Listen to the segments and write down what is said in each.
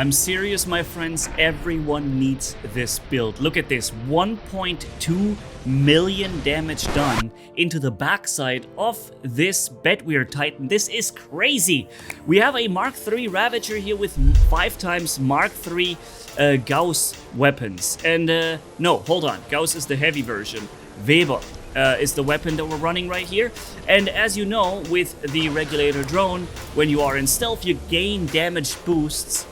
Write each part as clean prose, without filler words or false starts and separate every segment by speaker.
Speaker 1: I'm serious, my friends. Everyone needs this build. Look at this. 1.2 million damage done into the backside of this Bedwehr Titan. This is crazy. We have a Mark III Ravager here with 5 times Mark III Gauss weapons. And no, hold on. Gauss is the heavy version. Weber is the weapon that we're running right here. And as you know, with the regulator drone, when you are in stealth, you gain damage boosts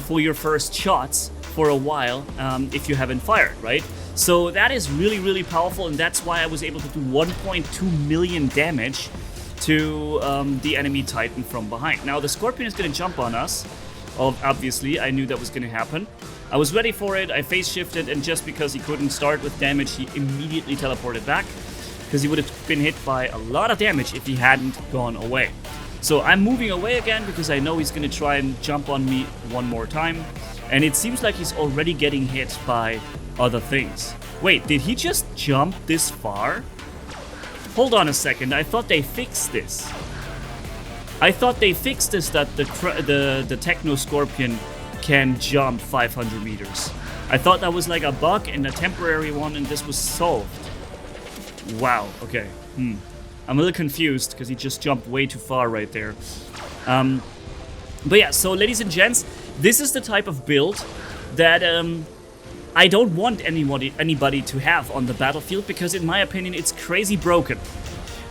Speaker 1: for your first shots for a while if you haven't fired, right? So that is really, really powerful, and that's why I was able to do 1.2 million damage to the enemy Titan from behind. Now the Scorpion is going to jump on us. Obviously, I knew that was going to happen. I was ready for it, I phase shifted, and just because he couldn't start with damage, he immediately teleported back, because he would have been hit by a lot of damage if he hadn't gone away. So I'm moving away again because I know he's going to try and jump on me one more time. And it seems like he's already getting hit by other things. Wait, did he just jump this far? Hold on a second, I thought they fixed this. I thought they fixed this, that the Techno Scorpion can jump 500 meters. I thought that was like a bug and a temporary one, and this was solved. Wow, okay. I'm a little confused because he just jumped way too far right there. But yeah, so ladies and gents, this is the type of build that I don't want anybody to have on the battlefield, because in my opinion it's crazy broken.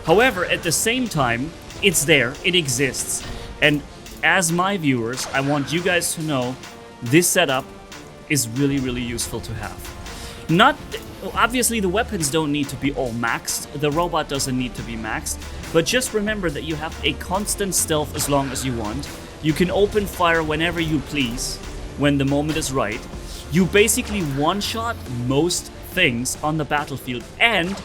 Speaker 1: However, at the same time, it's there, it exists, and as my viewers, I want you guys to know this setup is really, really useful to have. Obviously, the weapons don't need to be all maxed, the robot doesn't need to be maxed, but just remember that you have a constant stealth as long as you want. You can open fire whenever you please, when the moment is right. You basically one-shot most things on the battlefield, and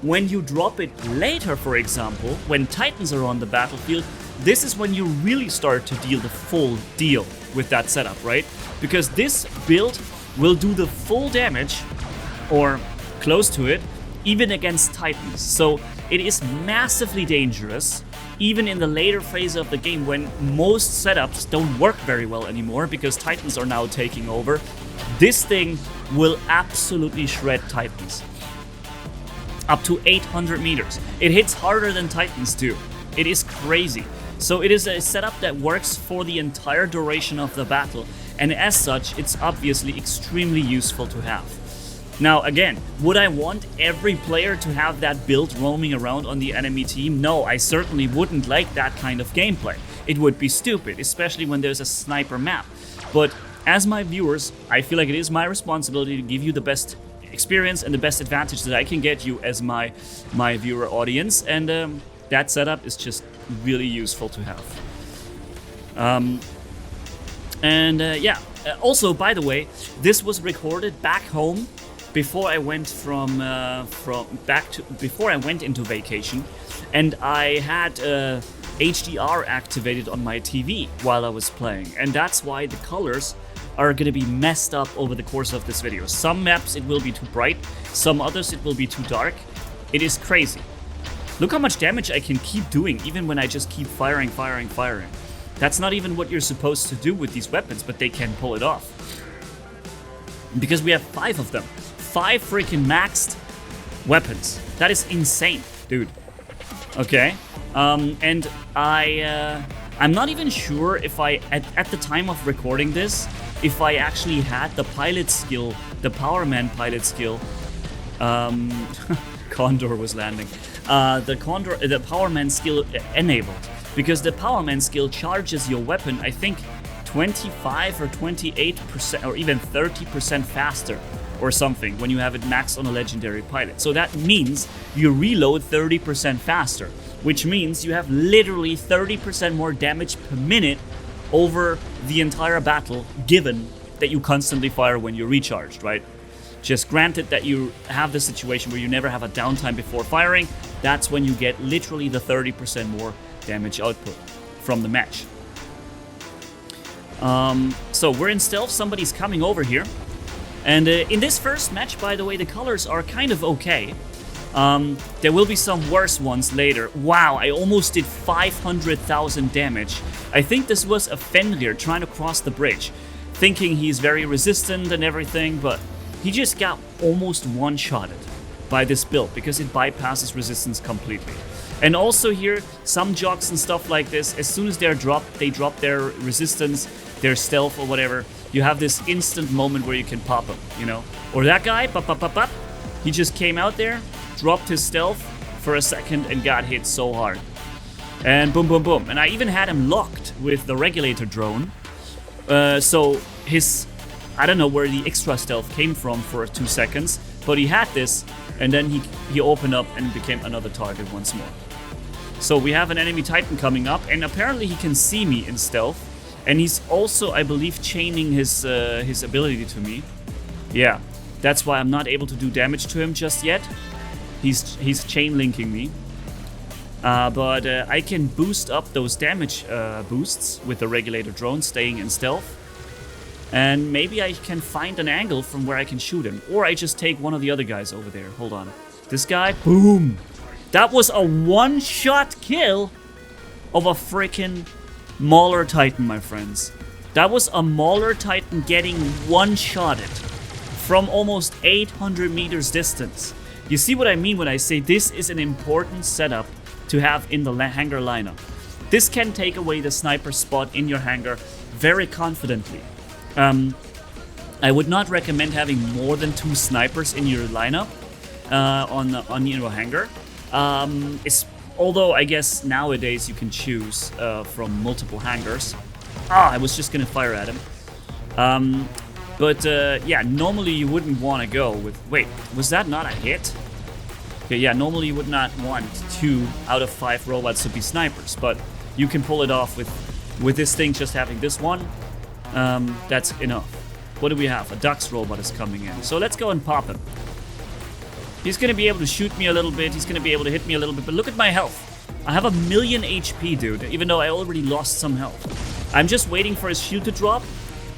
Speaker 1: when you drop it later, for example, when Titans are on the battlefield, this is when you really start to deal the full deal with that setup, right? Because this build will do the full damage, or close to it, even against Titans. So it is massively dangerous, even in the later phase of the game when most setups don't work very well anymore because Titans are now taking over. This thing will absolutely shred Titans. Up to 800 meters. It hits harder than Titans do. It is crazy. So it is a setup that works for the entire duration of the battle, and as such, it's obviously extremely useful to have. Now again, would I want every player to have that build roaming around on the enemy team? No, I certainly wouldn't like that kind of gameplay. It would be stupid, especially when there's a sniper map. But as my viewers, I feel like it is my responsibility to give you the best experience and the best advantage that I can get you as my viewer audience, and that setup is just really useful to have. Yeah. Also, by the way, this was recorded back home before I went before I went into vacation, and I had HDR activated on my TV while I was playing, and that's why the colors are going to be messed up over the course of this video. Some maps it will be too bright, some others it will be too dark. It is crazy. Look how much damage I can keep doing even when I just keep firing. That's not even what you're supposed to do with these weapons, but they can pull it off. Because we have 5 of them. 5 freaking maxed weapons. That is insane, dude. Okay. And I'm not even sure if I, at the time of recording this, if I actually had the pilot skill, the Powerman pilot skill. Condor was landing. The Powerman skill enabled, because the Powerman skill charges your weapon, I think, 25 or 28% or even 30% faster or something when you have it maxed on a legendary pilot. So that means you reload 30% faster, which means you have literally 30% more damage per minute over the entire battle, given that you constantly fire when you're recharged, right? Just granted that you have the situation where you never have a downtime before firing, that's when you get literally the 30% more damage output from the match. So we're in stealth, somebody's coming over here. And in this first match, by the way, the colors are kind of okay. There will be some worse ones later. Wow, I almost did 500,000 damage. I think this was a Fenrir trying to cross the bridge. thinking he's very resistant and everything, but he just got almost one-shotted by this build because it bypasses resistance completely. And also here, some jocks and stuff like this, as soon as they're dropped, they drop their resistance, their stealth or whatever, you have this instant moment where you can pop them, you know? Or that guy, he just came out there, dropped his stealth for a second and got hit so hard. And boom, boom, boom. And I even had him locked with the regulator drone. So his, I don't know where the extra stealth came from for 2 seconds, but he had this, and then he opened up and became another target once more. So we have an enemy Titan coming up, and apparently he can see me in stealth. And he's also, I believe, chaining his ability to me. Yeah, that's why I'm not able to do damage to him just yet. He's chain linking me. But I can boost up those damage boosts with the regulator drone staying in stealth. And maybe I can find an angle from where I can shoot him. Or I just take one of the other guys over there. Hold on. This guy, boom! That was a one-shot kill of a freaking Mauler Titan, my friends. That was a Mauler Titan getting one-shotted from almost 800 meters distance. You see what I mean when I say this is an important setup to have in the hangar lineup. This can take away the sniper spot in your hangar very confidently. I would not recommend having more than 2 snipers in your lineup on your hangar. Although I guess nowadays you can choose from multiple hangars. I was just gonna fire at him. Yeah, normally you wouldn't want to go with... Wait, was that not a hit? Okay, yeah, normally you would not want 2 out of 5 robots to be snipers, but you can pull it off with this thing just having this one. That's enough. What do we have? A Dux robot is coming in. So let's go and pop him. He's going to be able to shoot me a little bit. He's going to be able to hit me a little bit. But look at my health. I have 1,000,000 HP, dude, even though I already lost some health. I'm just waiting for his shield to drop.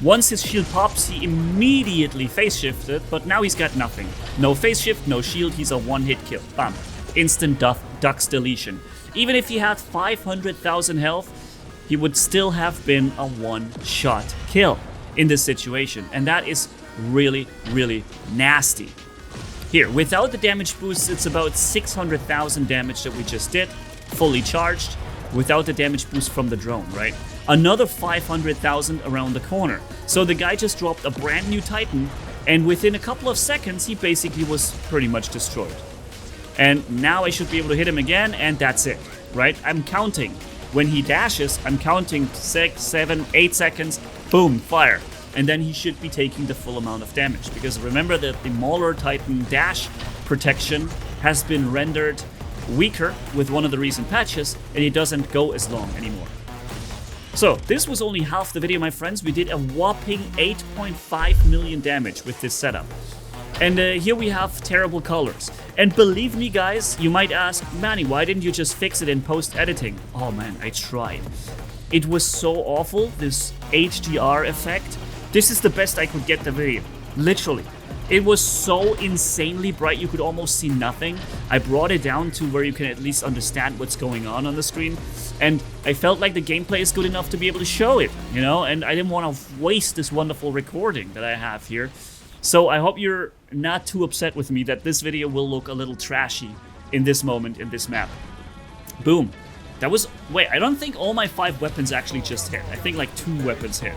Speaker 1: Once his shield pops, he immediately phase shifted, but now he's got nothing. No phase shift, no shield, he's a one-hit kill. Bam. Instant Dux deletion. Even if he had 500,000 health, he would still have been a one-shot kill in this situation. And that is really, really nasty. Here, without the damage boost, it's about 600,000 damage that we just did, fully charged, without the damage boost from the drone, right? Another 500,000 around the corner. So the guy just dropped a brand new Titan, and within a couple of seconds, he basically was pretty much destroyed. And now I should be able to hit him again, and that's it, right? I'm counting. When he dashes, I'm counting 6, 7, 8 seconds, boom, fire. And then he should be taking the full amount of damage. Because remember that the Mauler Titan dash protection has been rendered weaker with one of the recent patches, and it doesn't go as long anymore. So, this was only half the video, my friends. We did a whopping 8.5 million damage with this setup. And here we have terrible colors. And believe me, guys, you might ask, Manny, why didn't you just fix it in post-editing? Oh man, I tried. It was so awful, this HDR effect. This is the best I could get the video. Literally. It was so insanely bright you could almost see nothing. I brought it down to where you can at least understand what's going on the screen. And I felt like the gameplay is good enough to be able to show it, you know? And I didn't want to waste this wonderful recording that I have here. So I hope you're not too upset with me that this video will look a little trashy in this moment, in this map. Boom. That was... Wait, I don't think all my 5 weapons actually just hit. I think like 2 weapons hit.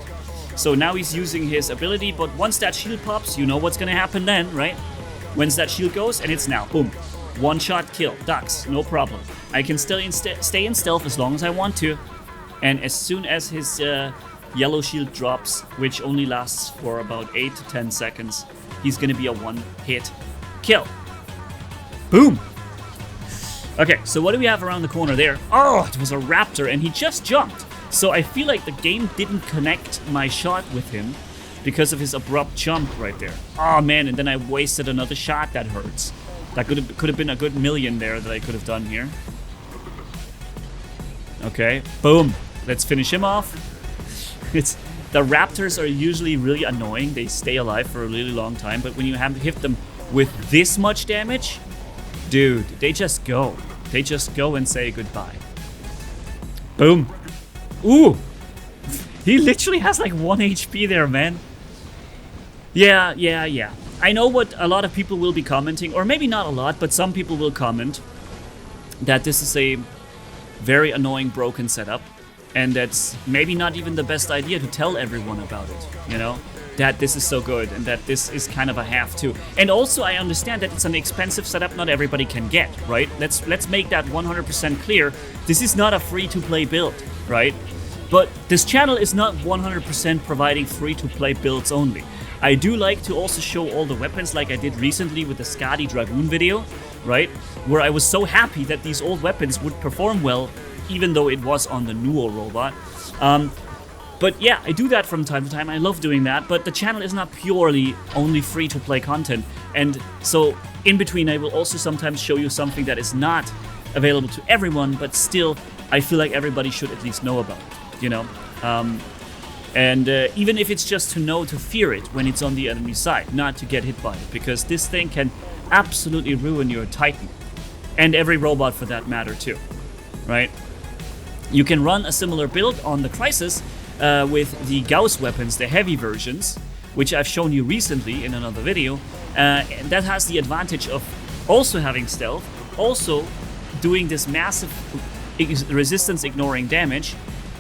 Speaker 1: So now he's using his ability, but once that shield pops, you know what's gonna happen then, right? Once that shield goes, and it's now, boom. One-shot kill, Dux, no problem. I can still stay in stealth as long as I want to. And as soon as his yellow shield drops, which only lasts for about 8 to 10 seconds, he's gonna be a one-hit kill. Boom! Okay, so what do we have around the corner there? Oh, it was a raptor, and he just jumped. So I feel like the game didn't connect my shot with him because of his abrupt jump right there. Oh man, and then I wasted another shot. That hurts. That could have been a good million there that I could have done here. Okay, boom. Let's finish him off. The raptors are usually really annoying. They stay alive for a really long time, but when you have to hit them with this much damage, dude, they just go. They just go and say goodbye. Boom. Ooh! He literally has like 1 HP there, man. Yeah. I know what a lot of people will be commenting, or maybe not a lot, but some people will comment that this is a very annoying broken setup, and that's maybe not even the best idea to tell everyone about it, you know? That this is so good and that this is kind of a have to. And also I understand that it's an expensive setup not everybody can get, right? Let's make that 100% clear. This is not a free-to-play build, right? But this channel is not 100% providing free-to-play builds only. I do like to also show all the weapons like I did recently with the Skadi Dragoon video, right? Where I was so happy that these old weapons would perform well even though it was on the Nuo robot. But yeah, I do that from time to time. I love doing that, but the channel is not purely only free-to-play content. And so in between, I will also sometimes show you something that is not available to everyone, but still, I feel like everybody should at least know about it, you know? Even if it's just to know to fear it when it's on the enemy side, not to get hit by it, because this thing can absolutely ruin your Titan. And every robot for that matter too, right? You can run a similar build on the Crisis, with the Gauss weapons, the heavy versions, which I've shown you recently in another video. And that has the advantage of also having stealth, also doing this massive resistance ignoring damage,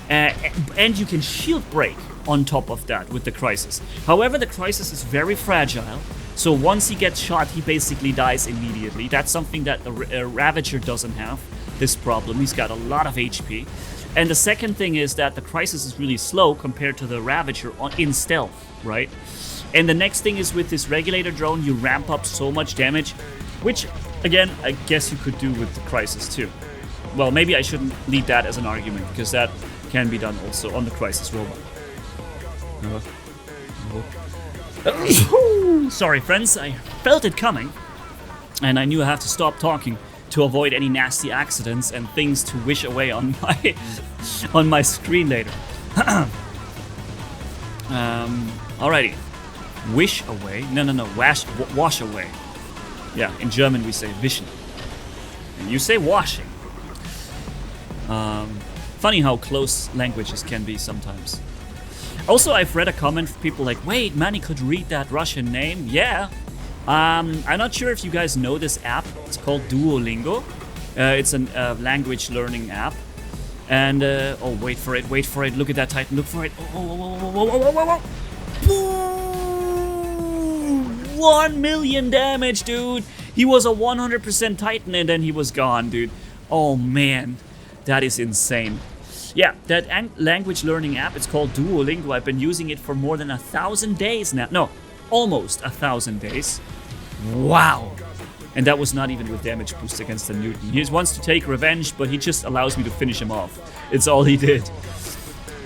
Speaker 1: and you can shield break on top of that with the Crisis. However, the Crisis is very fragile, so once he gets shot, he basically dies immediately. That's something that a Ravager doesn't have, this problem. He's got a lot of HP. And the second thing is that the Crisis is really slow compared to the Ravager in stealth, right? And the next thing is with this regulator drone, you ramp up so much damage, which, again, I guess you could do with the Crisis too. Well, maybe I shouldn't lead that as an argument, because that can be done also on the Crisis robot. Sorry, friends, I felt it coming, and I knew I have to stop talking to avoid any nasty accidents and things to wish away on my screen later. Alrighty. Wish away? No. Wash away. Yeah, in German we say wischen. And you say washing. Funny how close languages can be sometimes. Also, I've read a comment from people like, wait, Manni could read that Russian name? Yeah. I'm not sure if you guys know this app. It's called Duolingo. It's a language learning app. And, oh, wait for it. Look at that Titan. Look for it. Oh. 1 million damage, dude. He was a 100% Titan and then he was gone, dude. Oh, man. That is insane. Yeah, that language learning app, it's called Duolingo. I've been using it for more than 1,000 days now. No, almost 1,000 days. Wow. And that was not even with damage boost against the Newton. He wants to take revenge, but he just allows me to finish him off. It's all he did.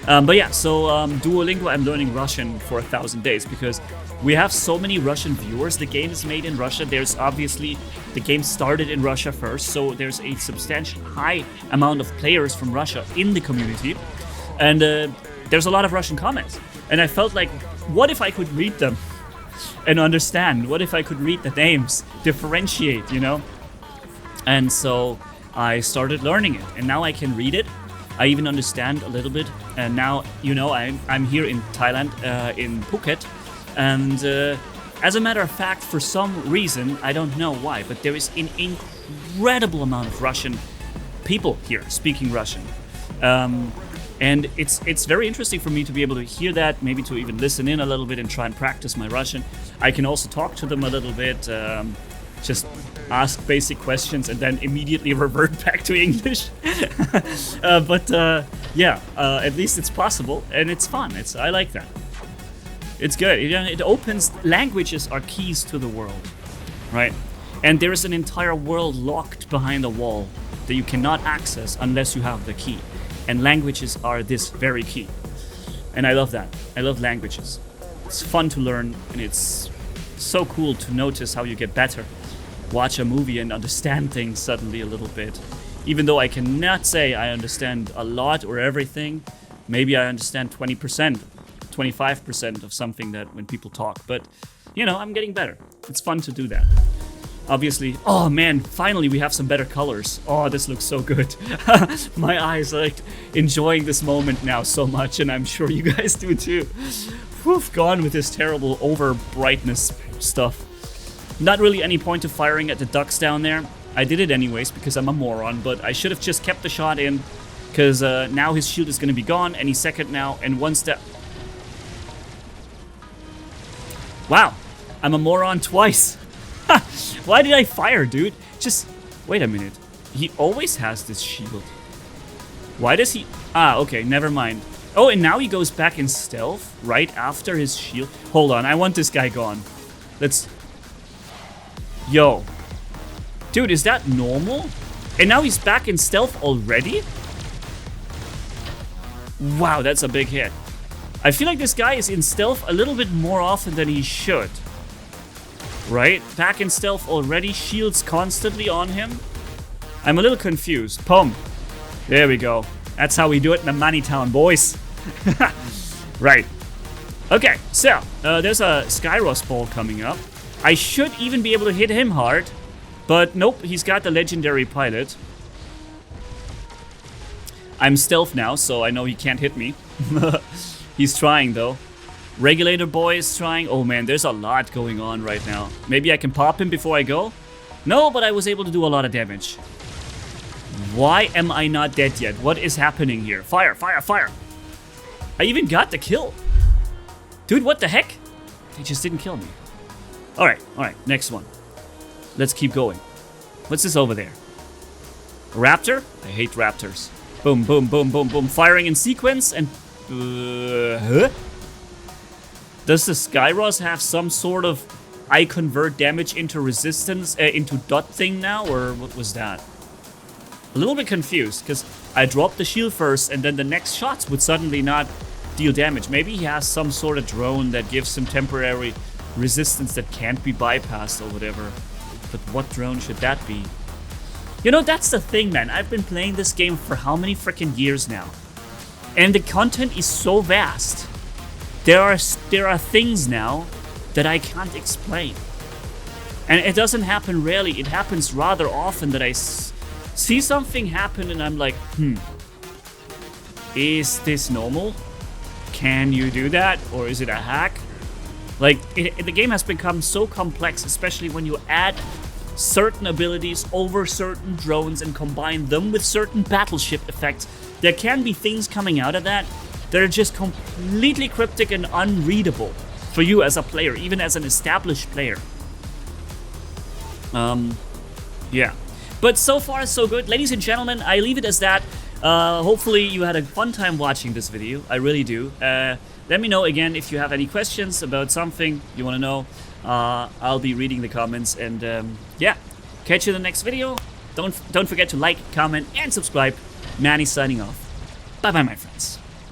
Speaker 1: But yeah, so Duolingo, I'm learning Russian for 1,000 days because we have so many Russian viewers. The game is made in Russia. There's obviously, the game started in Russia first, so there's a substantial high amount of players from Russia in the community. And there's a lot of Russian comments. And I felt like, what if I could read them and understand? What if I could read the names, differentiate, you know? And so I started learning it, and now I can read it. I even understand a little bit, and now, you know, I'm here in Thailand, in Phuket, and as a matter of fact, for some reason, I don't know why, but there is an incredible amount of Russian people here speaking Russian. And it's very interesting for me to be able to hear that, maybe to even listen in a little bit and try and practice my Russian. I can also talk to them a little bit, just ask basic questions and then immediately revert back to English. Yeah, at least it's possible and it's fun. I like that. It's good. It opens, languages are keys to the world, right? And there is an entire world locked behind a wall that you cannot access unless you have the key. And languages are this very key. And I love that. I love languages. It's fun to learn, and it's so cool to notice how you get better. Watch a movie and understand things suddenly a little bit. Even though I cannot say I understand a lot or everything, maybe I understand 20%, 25% of something that when people talk. But, you know, I'm getting better. It's fun to do that. Obviously. Oh man, finally we have some better colors. Oh, this looks so good. My eyes are like enjoying this moment now so much, and I'm sure you guys do too. Whew, gone with this terrible over brightness stuff. Not really any point of firing at the ducks down there. I did it anyways because I'm a moron, but I should have just kept the shot in, because now his shield is going to be gone any second now, and once that... Wow, I'm a moron twice. Why did I fire, dude? Just... Wait a minute. He always has this shield. Why does he... Ah, okay, never mind. Oh, and now he goes back in stealth right after his shield. Hold on, I want this guy gone. Let's... Yo. Dude, is that normal? And now he's back in stealth already? Wow, that's a big hit. I feel like this guy is in stealth a little bit more often than he should. Right? Back in stealth already, shields constantly on him. I'm a little confused. Pum. There we go. That's how we do it in the Manni Town, boys. Right. Okay, so there's a Skyros ball coming up. I should even be able to hit him hard, but nope, he's got the legendary pilot. I'm stealth now, so I know he can't hit me. He's trying though. Regulator boy is trying. Oh man, there's a lot going on right now. Maybe I can pop him before I go? No, but I was able to do a lot of damage. Why am I not dead yet? What is happening here? Fire, fire, fire. I even got the kill. Dude, what the heck? They just didn't kill me. Alright, next one. Let's keep going. What's this over there? A raptor? I hate raptors. Boom, boom, boom, boom, boom. Firing in sequence and... huh? Does the Skyros have some sort of I convert damage into resistance, into dot thing now? Or what was that? A little bit confused, because I dropped the shield first and then the next shots would suddenly not deal damage. Maybe he has some sort of drone that gives him temporary resistance that can't be bypassed or whatever. But what drone should that be? You know, that's the thing, man. I've been playing this game for how many freaking years now? And the content is so vast. There are things now that I can't explain. And it doesn't happen rarely. It happens rather often that I see something happen and I'm like, is this normal? Can you do that? Or is it a hack? Like, the game has become so complex, especially when you add certain abilities over certain drones and combine them with certain battleship effects. There can be things coming out of that that are just completely cryptic and unreadable for you as a player, even as an established player. Yeah. But so far, so good. Ladies and gentlemen, I leave it as that. Hopefully you had a fun time watching this video. I really do. Let me know again if you have any questions about something you want to know. I'll be reading the comments, and yeah, catch you in the next video. Don't forget to like, comment, and subscribe. Manni signing off. Bye bye, my friends.